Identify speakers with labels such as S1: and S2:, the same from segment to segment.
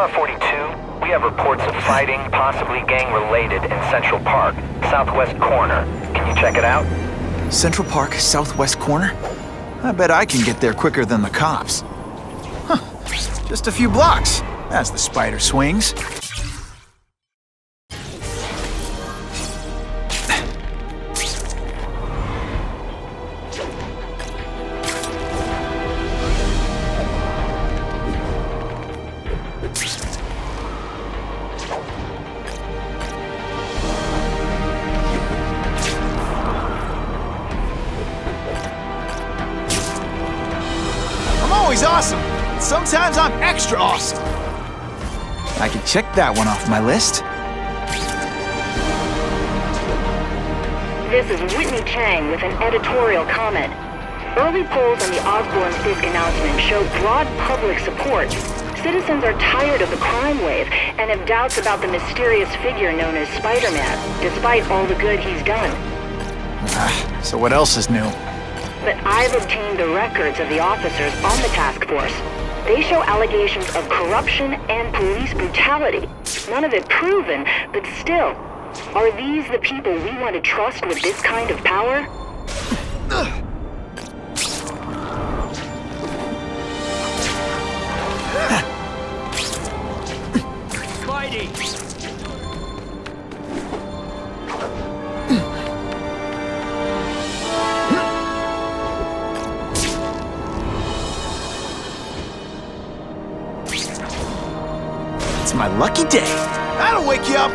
S1: Car 42, we have reports of fighting, possibly gang-related, in Central Park, southwest corner. Can you check it out?
S2: Central Park, southwest corner? I bet I can get there quicker than the cops. Huh. Just a few blocks, as the spider swings. Always awesome. Sometimes I'm extra awesome. I can check that one off my list.
S3: This is Whitney Chang with an editorial comment. Early polls on the Osborne-Fisk announcement show broad public support. Citizens are tired of the crime wave and have doubts about the mysterious figure known as Spider-Man, despite all the good he's done.
S2: So what else is new?
S3: But I've obtained the records of the officers on the task force. They show allegations of corruption and police brutality. None of it proven, but still. Are these the people we want to trust with this kind of power?
S4: Spidey!
S2: It's my lucky day. That'll wake you up.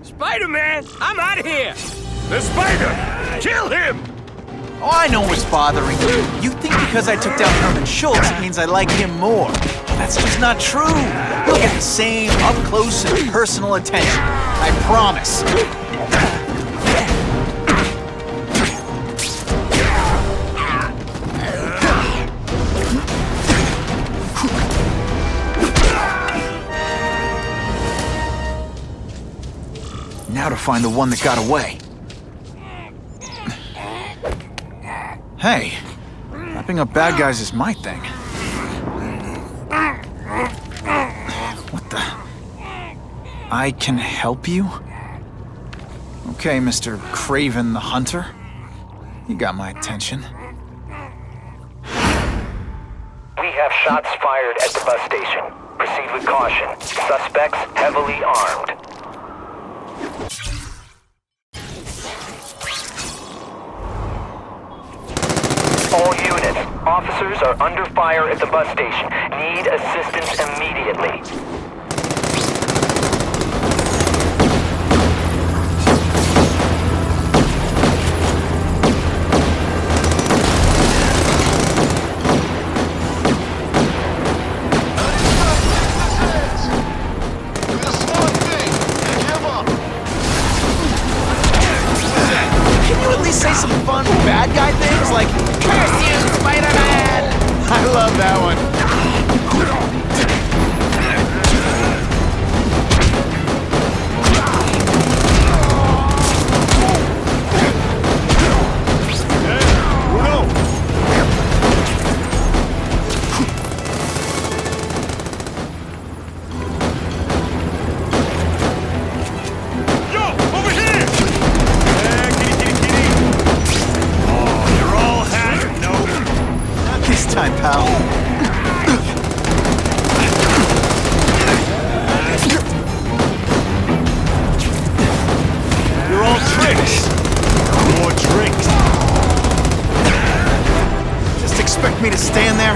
S4: Spider-Man, I'm out of here! The spider! Kill him!
S2: Oh, I know what's bothering you. You think because I took down Herman Schultz, it means I like him more. That's just not true. You'll get the same up-close and personal attention. I promise. Now to find the one that got away. Hey, wrapping up bad guys is my thing. What the? I can help you? Okay, Mr. Craven the Hunter. You got my attention.
S1: We have shots fired at the bus station. Proceed with caution. Suspects heavily armed. All units, officers are under fire at the bus station. Need assistance immediately.
S2: Can you at least say some fun bad guy things like, "Curse you, Spider-Man"? I love that one. Time, pal.
S4: You're all tricks! More drinks!
S2: Just expect me to stand there?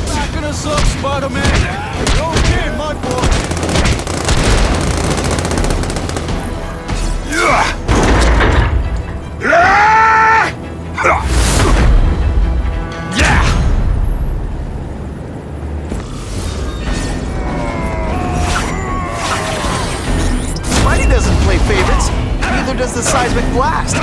S4: Backing us up, Spider-Man! Okay, my boy!
S2: does the seismic blast?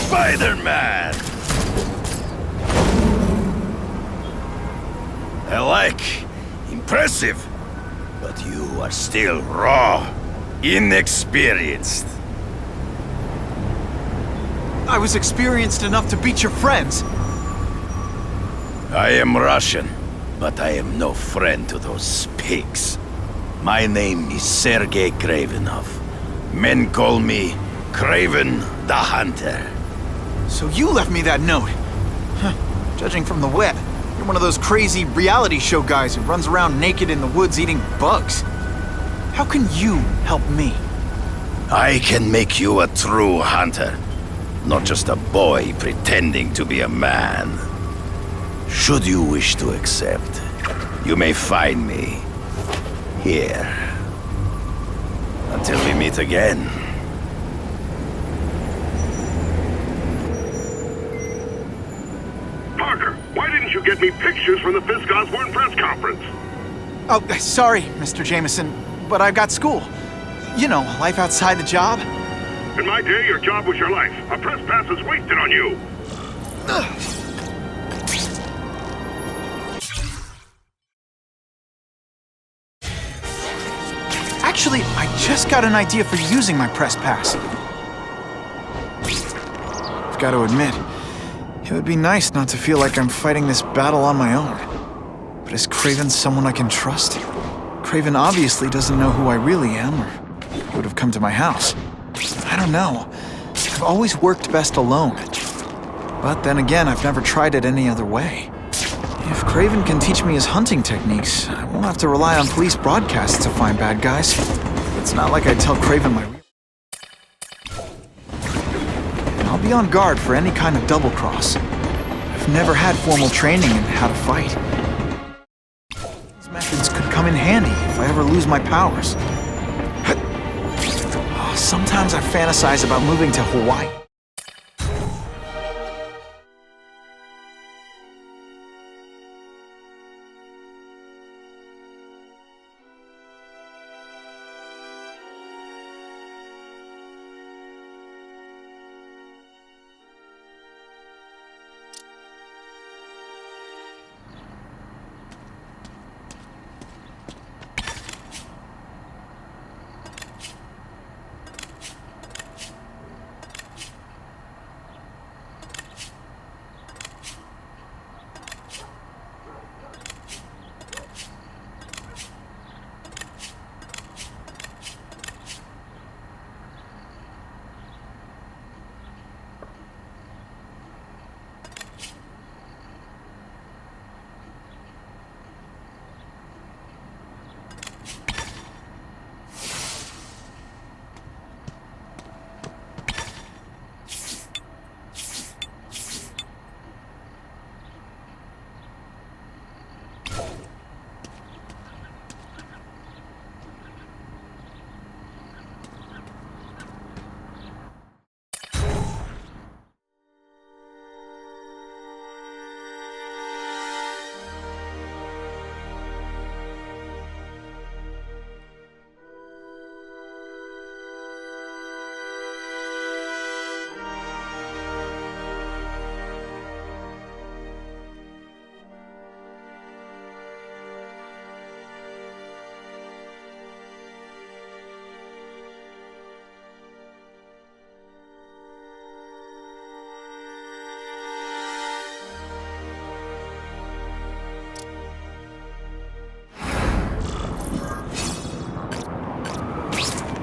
S4: Spider-Man! I like. Impressive. But you are still raw. Inexperienced.
S2: I was experienced enough to beat your friends.
S4: I am Russian, but I am no friend to those pigs. My name is Sergei Kravenov. Men call me Kraven the Hunter.
S2: So you left me that note. Huh. Judging from the web, you're one of those crazy reality show guys who runs around naked in the woods eating bugs. How can you help me?
S4: I can make you a true hunter, not just a boy pretending to be a man. Should you wish to accept, you may find me here. Until we meet again.
S5: Parker, why didn't you get me pictures from the Fisk Osborne press conference?
S2: Oh, sorry, Mr. Jameson, but I've got school. You know, life outside the job.
S5: In my day, your job was your life. A press pass is wasted on you.
S2: Actually, I just got an idea for using my press pass. I've got to admit, it would be nice not to feel like I'm fighting this battle on my own. But is Kraven someone I can trust? Kraven obviously doesn't know who I really am, or he would have come to my house. I don't know. I've always worked best alone. But then again, I've never tried it any other way. If Kraven can teach me his hunting techniques, I won't have to rely on police broadcasts to find bad guys. It's not like I tell Kraven my real... I'll be on guard for any kind of double-cross. I've never had formal training in how to fight. These methods could come in handy if I ever lose my powers. Sometimes I fantasize about moving to Hawaii.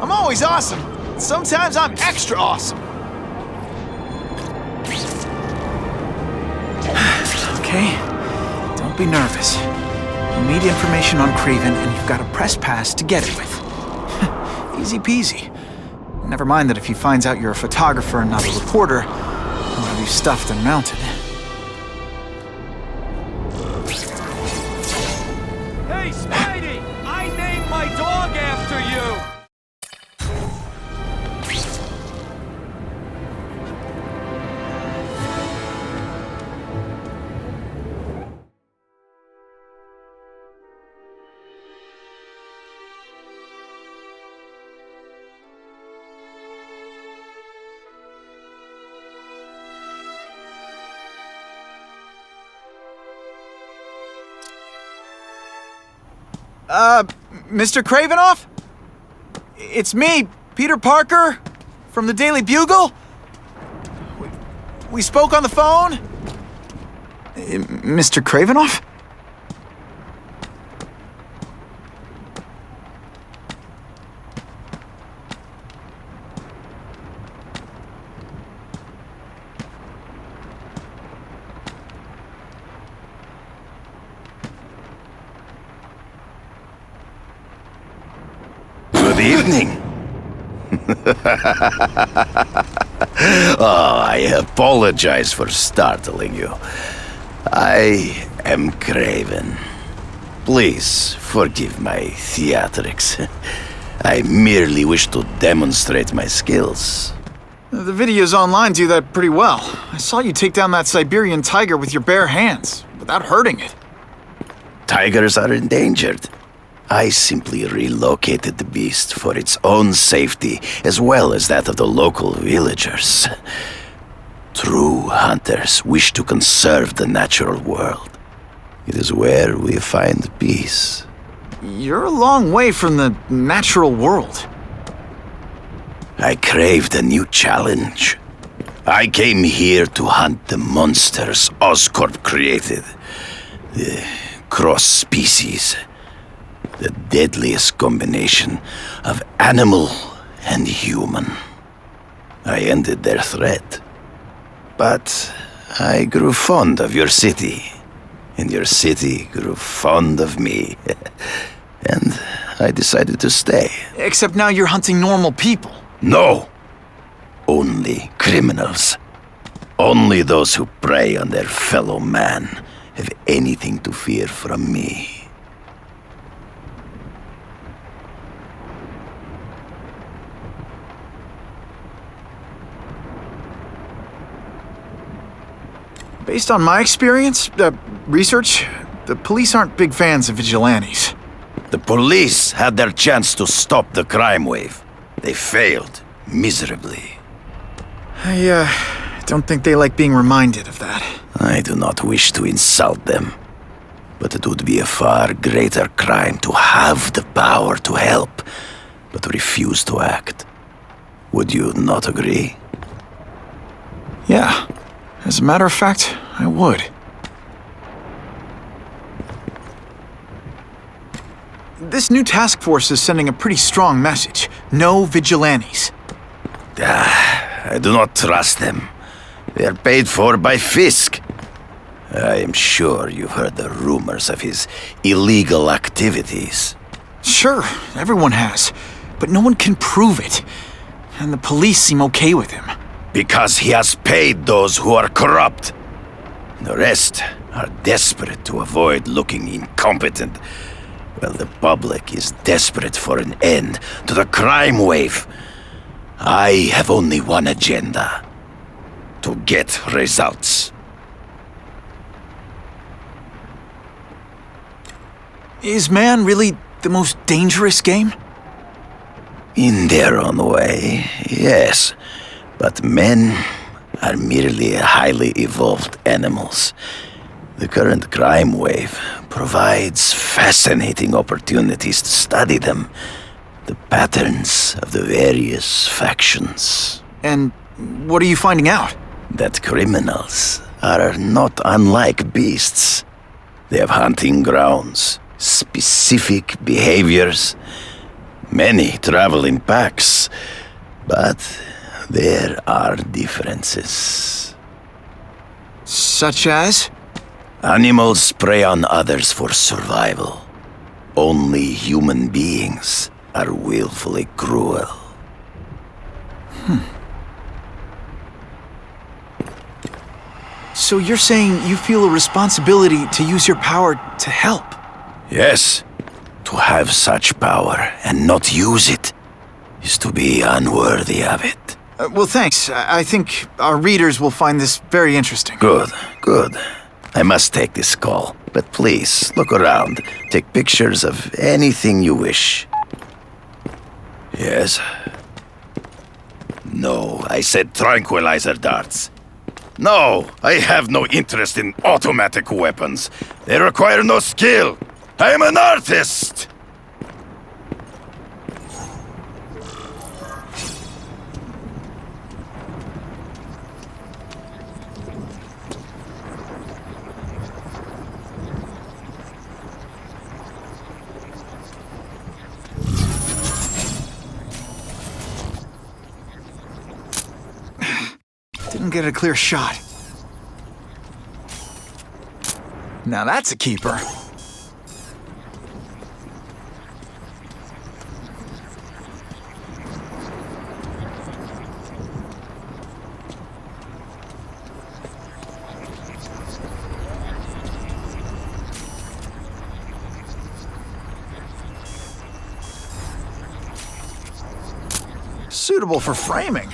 S2: I'm always awesome. Sometimes I'm extra awesome. Okay, don't be nervous. You need information on Kraven, and you've got a press pass to get it with. Easy peasy. Never mind that if he finds out you're a photographer and not a reporter, he'll have you stuffed and mounted.
S4: Hey, Spidey! I named my daughter
S2: Mr. Kravinoff? It's me, Peter Parker, from the Daily Bugle. We spoke on the phone? Mr. Kravinoff?
S4: Good evening. Oh, I apologize for startling you. I am Craven. Please forgive my theatrics. I merely wish to demonstrate my skills.
S2: The videos online do that pretty well. I saw you take down that Siberian tiger with your bare hands, without hurting it.
S4: Tigers are endangered. I simply relocated the beast for its own safety, as well as that of the local villagers. True hunters wish to conserve the natural world. It is where we find peace.
S2: You're a long way from the natural world.
S4: I craved a new challenge. I came here to hunt the monsters Oscorp created. The cross-species. The deadliest combination of animal and human. I ended their threat. But I grew fond of your city. And your city grew fond of me. And I decided to stay.
S2: Except now you're hunting normal people.
S4: No! Only criminals. Only those who prey on their fellow man have anything to fear from me.
S2: Based on my experience, research, the police aren't big fans of vigilantes.
S4: The police had their chance to stop the crime wave. They failed miserably.
S2: I don't think they like being reminded of that.
S4: I do not wish to insult them, but it would be a far greater crime to have the power to help, but refuse to act. Would you not agree?
S2: Yeah. As a matter of fact, I would. This new task force is sending a pretty strong message. No vigilantes.
S4: I do not trust them. They are paid for by Fisk. I am sure you've heard the rumors of his illegal activities.
S2: Sure, everyone has. But no one can prove it. And the police seem okay with him.
S4: Because he has paid those who are corrupt. The rest are desperate to avoid looking incompetent. Well, the public is desperate for an end to the crime wave. I have only one agenda. To get results.
S2: Is man really the most dangerous game?
S4: In their own way, yes. But men are merely highly evolved animals. The current crime wave provides fascinating opportunities to study them. The patterns of the various factions.
S2: And what are you finding out?
S4: That criminals are not unlike beasts. They have hunting grounds, specific behaviors. Many travel in packs, but there are differences.
S2: Such as?
S4: Animals prey on others for survival. Only human beings are willfully cruel.
S2: So you're saying you feel a responsibility to use your power to help?
S4: Yes. To have such power and not use it is to be unworthy of it.
S2: Well, thanks. I think our readers will find this very interesting.
S4: Good, good. I must take this call, but please, look around. Take pictures of anything you wish. Yes? No, I said tranquilizer darts. No, I have no interest in automatic weapons. They require no skill. I am an artist!
S2: don't get a clear shot. Now that's a keeper. Suitable for framing.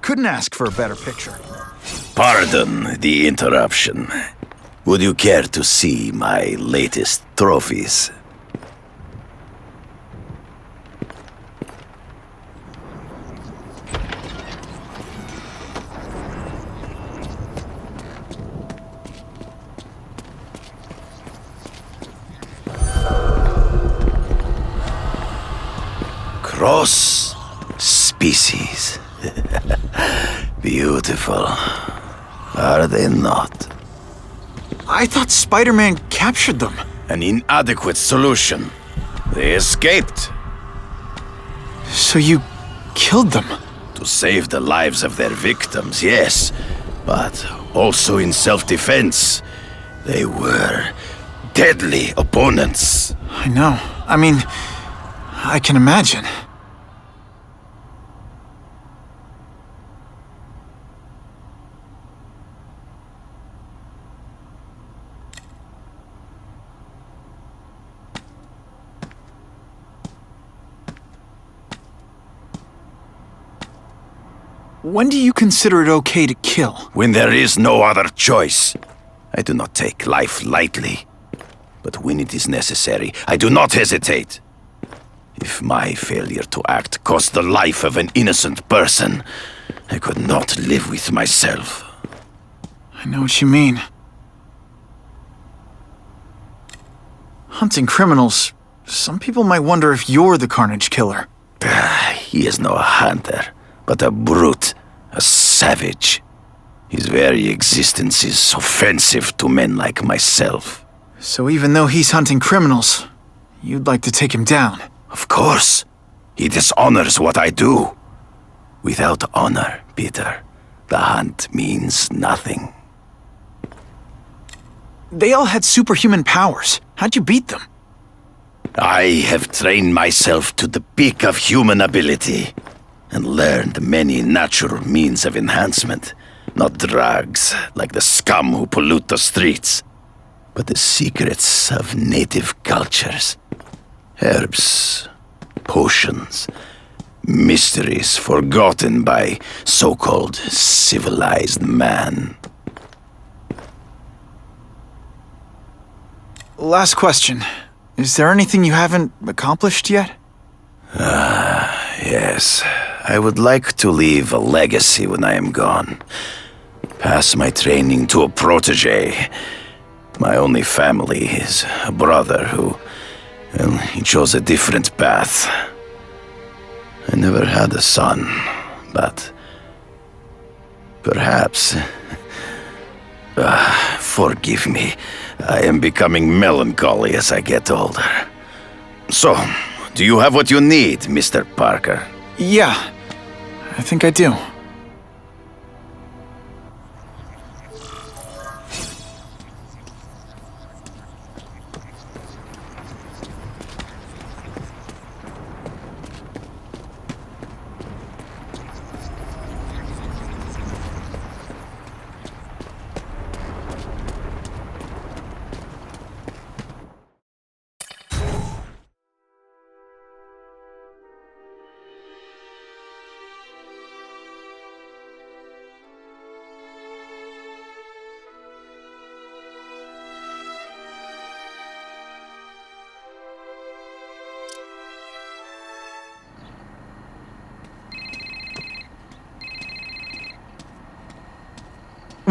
S2: Couldn't ask for a better picture.
S4: Pardon the interruption. Would you care to see my latest trophies? Cross species. Beautiful. Are they not?
S2: I thought Spider-Man captured them.
S4: An inadequate solution. They escaped.
S2: So you killed them?
S4: To save the lives of their victims, yes. But also in self-defense. They were deadly opponents.
S2: I know. I mean, I can imagine. When do you consider it okay to kill?
S4: When there is no other choice. I do not take life lightly. But when it is necessary, I do not hesitate. If my failure to act cost the life of an innocent person, I could not live with myself.
S2: I know what you mean. Hunting criminals, some people might wonder if you're the Carnage Killer.
S4: He is no hunter, but a brute, a savage. His very existence is offensive to men like myself.
S2: So even though he's hunting criminals, you'd like to take him down?
S4: Of course. He dishonors what I do. Without honor, Peter, the hunt means nothing.
S2: They all had superhuman powers. How'd you beat them?
S4: I have trained myself to the peak of human ability and learned many natural means of enhancement. Not drugs, like the scum who pollute the streets, but the secrets of native cultures. Herbs, potions, mysteries forgotten by so-called civilized man.
S2: Last question. Is there anything you haven't accomplished yet?
S4: Yes. I would like to leave a legacy when I am gone. Pass my training to a protege. My only family is a brother who, well, he chose a different path. I never had a son, but perhaps... forgive me. I am becoming melancholy as I get older. So, do you have what you need, Mr. Parker?
S2: Yeah, I think I do.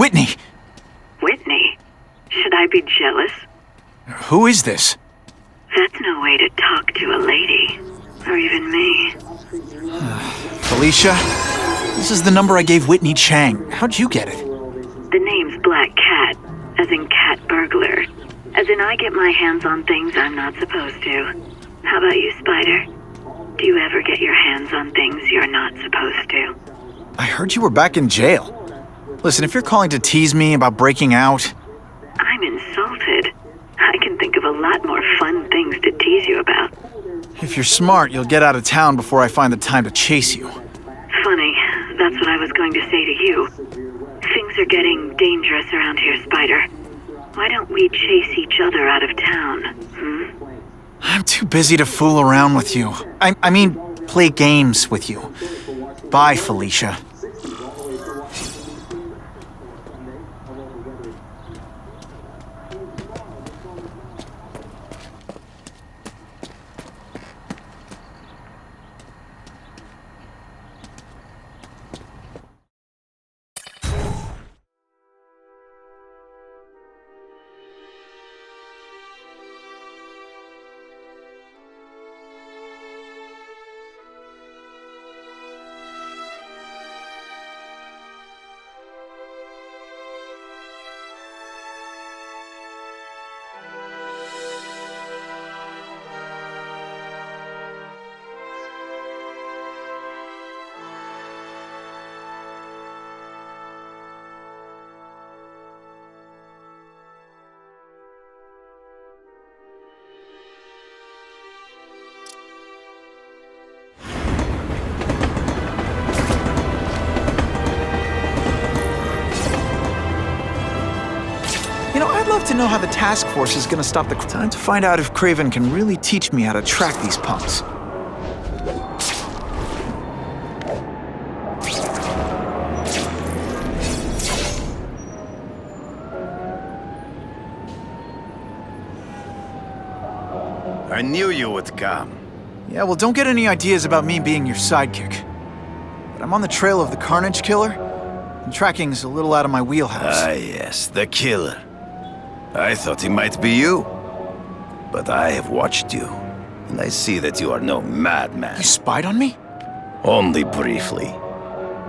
S2: Whitney!
S6: Whitney? Should I be jealous?
S2: Who is this?
S6: That's no way to talk to a lady. Or even me.
S2: Felicia? This is the number I gave Whitney Chang. How'd you get it?
S6: The name's Black Cat, as in cat burglar. As in I get my hands on things I'm not supposed to. How about you, Spider? Do you ever get your hands on things you're not supposed to?
S2: I heard you were back in jail. Listen, if you're calling to tease me about breaking out...
S6: I'm insulted. I can think of a lot more fun things to tease you about.
S2: If you're smart, you'll get out of town before I find the time to chase you.
S6: Funny, that's what I was going to say to you. Things are getting dangerous around here, Spider. Why don't we chase each other out of town,
S2: I'm too busy to fool around with you. I mean, play games with you. Bye, Felicia. I'd love to know how the task force is gonna stop the... Time to find out if Craven can really teach me how to track these punks.
S4: I knew you would come.
S2: Yeah, well, don't get any ideas about me being your sidekick. But I'm on the trail of the Carnage Killer, and tracking's a little out of my wheelhouse.
S4: Ah, yes, the killer. I thought he might be you. But I have watched you, and I see that you are no madman.
S2: You spied on me?
S4: Only briefly.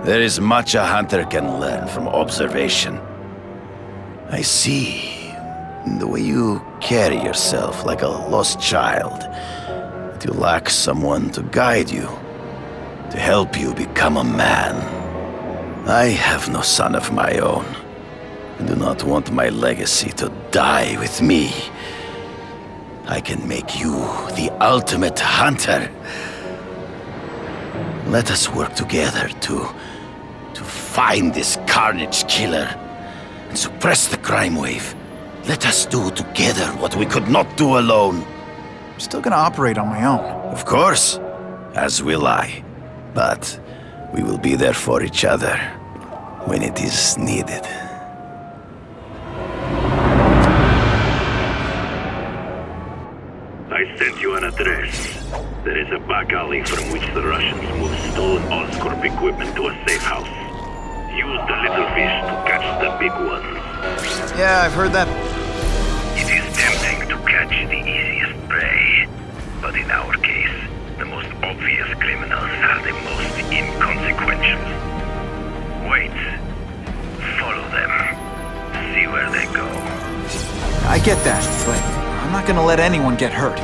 S4: There is much a hunter can learn from observation. I see in the way you carry yourself like a lost child, that you lack someone to guide you, to help you become a man. I have no son of my own. I do not want my legacy to die with me. I can make you the ultimate hunter. Let us work together to find this Carnage Killer and suppress the crime wave. Let us do together what we could not do alone.
S2: I'm still gonna operate on my own.
S4: Of course, as will I. But we will be there for each other when it is needed.
S5: I sent you an address. There is a back alley from which the Russians move stolen Oscorp equipment to a safe house. Use the little fish to catch the big ones.
S2: Yeah, I've heard that.
S1: It is tempting to catch the easiest prey. But in our case, the most obvious criminals are the most inconsequential. Wait. Follow them. See where they go.
S2: I get that, but I'm not gonna let anyone get hurt.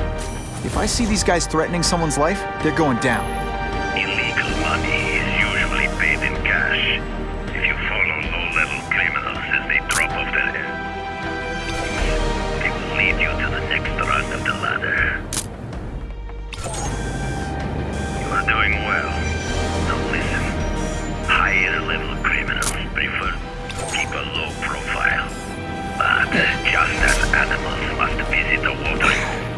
S2: If I see these guys threatening someone's life, they're going down.
S1: Illegal money is usually paid in cash. If you follow low-level criminals as they drop off their head, they will lead you to the next rung of the ladder. You are doing well. Now listen. Higher-level criminals prefer to keep a low profile. But just as animals must visit a watering hole,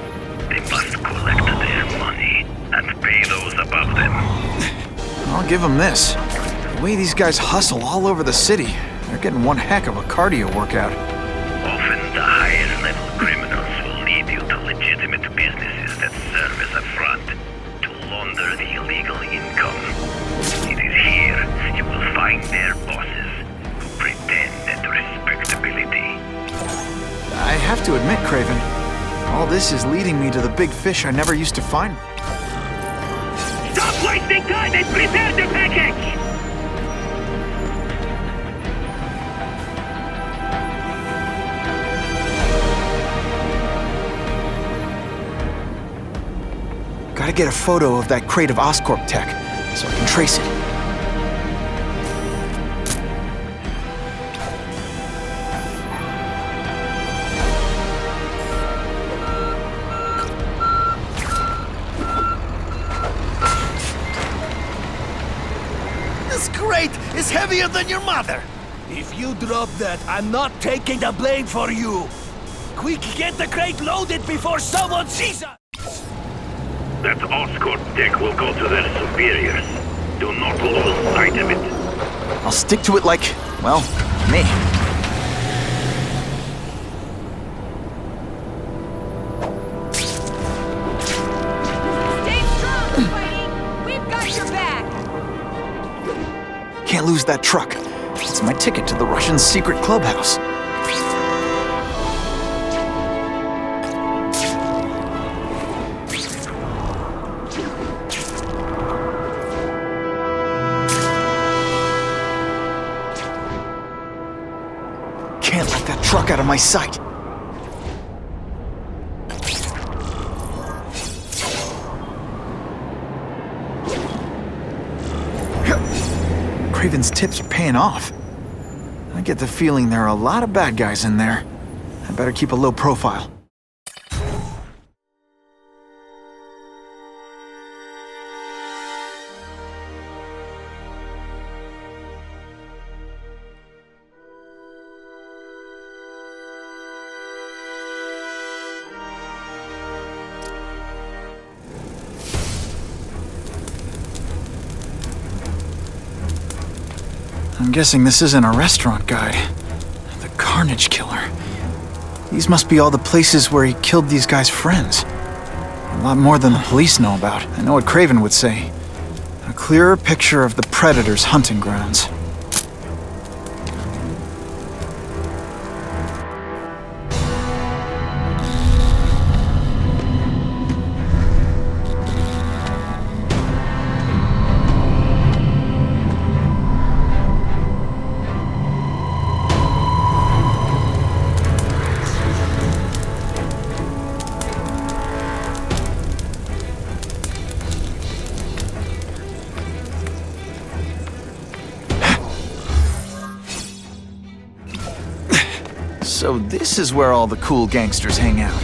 S1: they must collect their money and pay those above them.
S2: I'll give them this. The way these guys hustle all over the city, they're getting one heck of a cardio workout.
S1: Often the higher-level criminals will lead you to legitimate businesses that serve as a front to launder the illegal income. It is here you will find their bosses who pretend that
S2: have to admit, Craven, all this is leading me to the big fish I never used to find.
S5: Stop wasting time and prepare the package!
S2: Gotta get a photo of that crate of Oscorp tech, so I can trace it.
S7: This crate is heavier than your mother! If you drop that, I'm not taking the blame for you! Quick, get the crate loaded before someone sees us!
S5: That Oscorp tech will go to their superiors. Do not lose sight of it.
S2: I'll stick to it like, well, me.
S8: Stay strong, Spidey! We've got your back!
S2: Can't lose that truck. It's my ticket to the Russian secret clubhouse. Can't let that truck out of my sight. Craven's tips are paying off. I get the feeling there are a lot of bad guys in there. I better keep a low profile. I'm guessing this isn't a restaurant guide. The Carnage Killer. These must be all the places where he killed these guys' friends. A lot more than the police know about. I know what Craven would say. A clearer picture of the Predator's hunting grounds. So this is where all the cool gangsters hang out.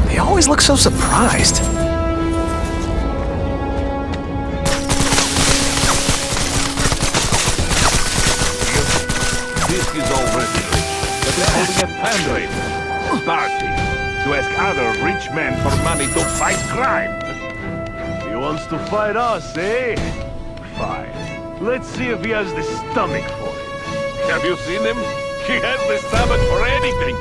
S2: They always look so surprised.
S5: This is already rich, but they're holding a fundraiser party to ask other rich men for money to fight crime.
S7: He wants to fight us, eh? Fine. Let's see if he has the stomach for it.
S5: Have you seen him? He has the stomach for anything.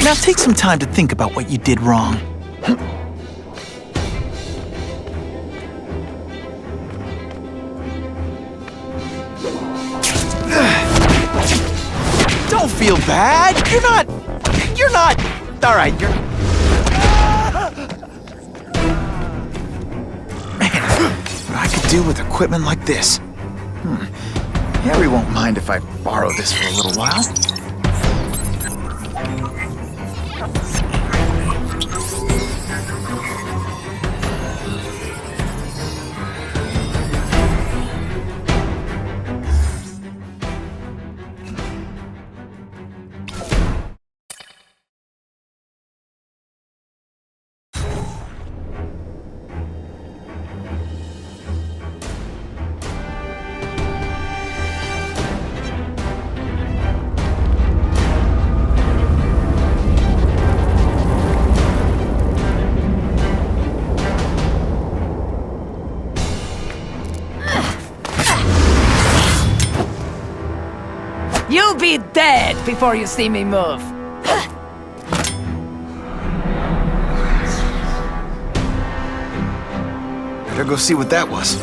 S2: Now take some time to think about what you did wrong. Don't feel bad. You're not. All right, you're. Man, what I could do with equipment like this. Harry won't mind if I borrow this for a little while.
S8: You'll be dead before you see me move.
S2: Better go see what that was.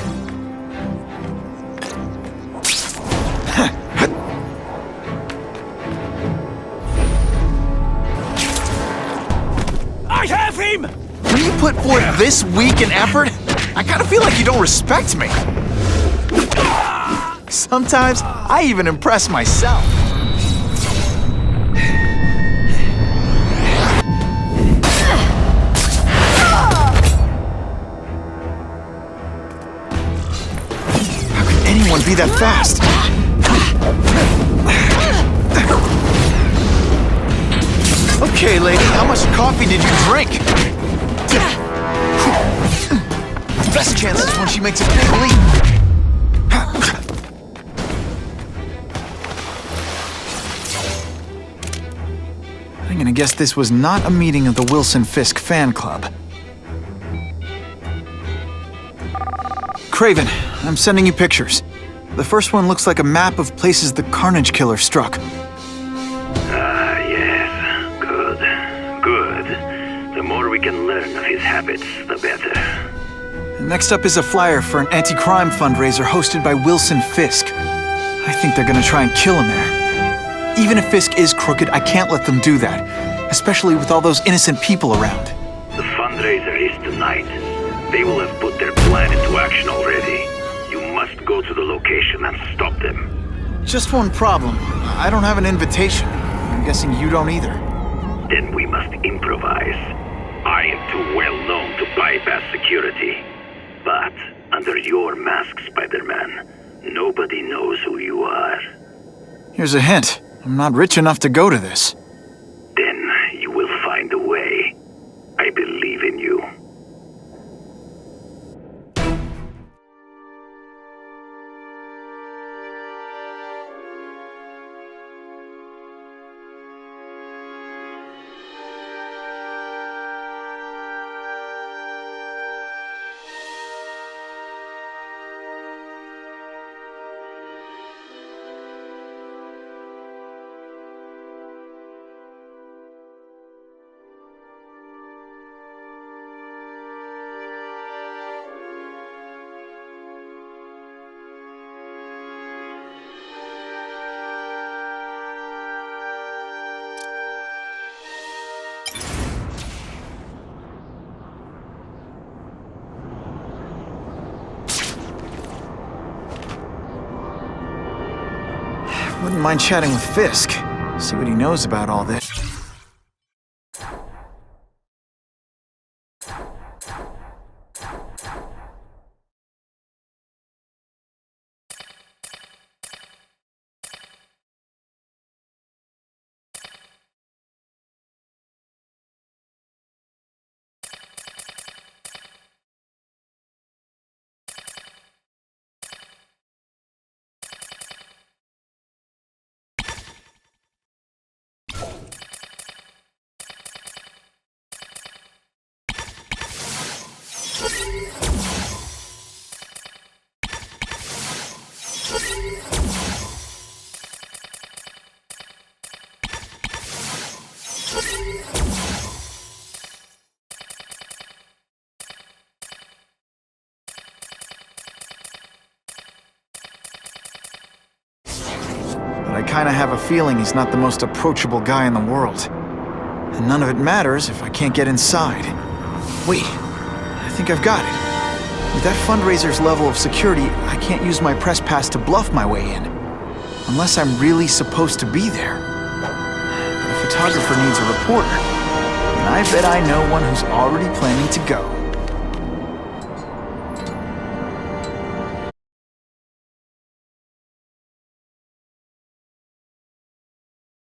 S7: I have him!
S2: When you put forth this week an effort, I kind of feel like you don't respect me. Sometimes I even impress myself. How could anyone be that fast? Okay, lady, how much coffee did you drink? Best chances when she makes a big leap. I'm gonna guess this was not a meeting of the Wilson Fisk fan club. Craven, I'm sending you pictures. The first one looks like a map of places the Carnage Killer struck.
S5: Yes. Good. Good. The more we can learn of his habits, the better.
S2: Next up is a flyer for an anti-crime fundraiser hosted by Wilson Fisk. I think they're gonna try and kill him there. Even if Fisk is crooked, I can't let them do that, especially with all those innocent people around.
S5: The fundraiser is tonight. They will have put their plan into action already. You must go to the location and stop them.
S2: Just one problem. I don't have an invitation. I'm guessing you don't either.
S5: Then we must improvise. I am too well known to bypass security. But under your mask, Spider-Man, nobody knows who you are.
S2: Here's a hint. I'm not rich enough to go to this.
S5: Then you will find a way. I believe in you.
S2: Wouldn't mind chatting with Fisk. See what he knows about all this. I kinda have a feeling he's not the most approachable guy in the world. And none of it matters if I can't get inside. Wait, I think I've got it. With that fundraiser's level of security, I can't use my press pass to bluff my way in. Unless I'm really supposed to be there. But a photographer needs a reporter. And I bet I know one who's already planning to go.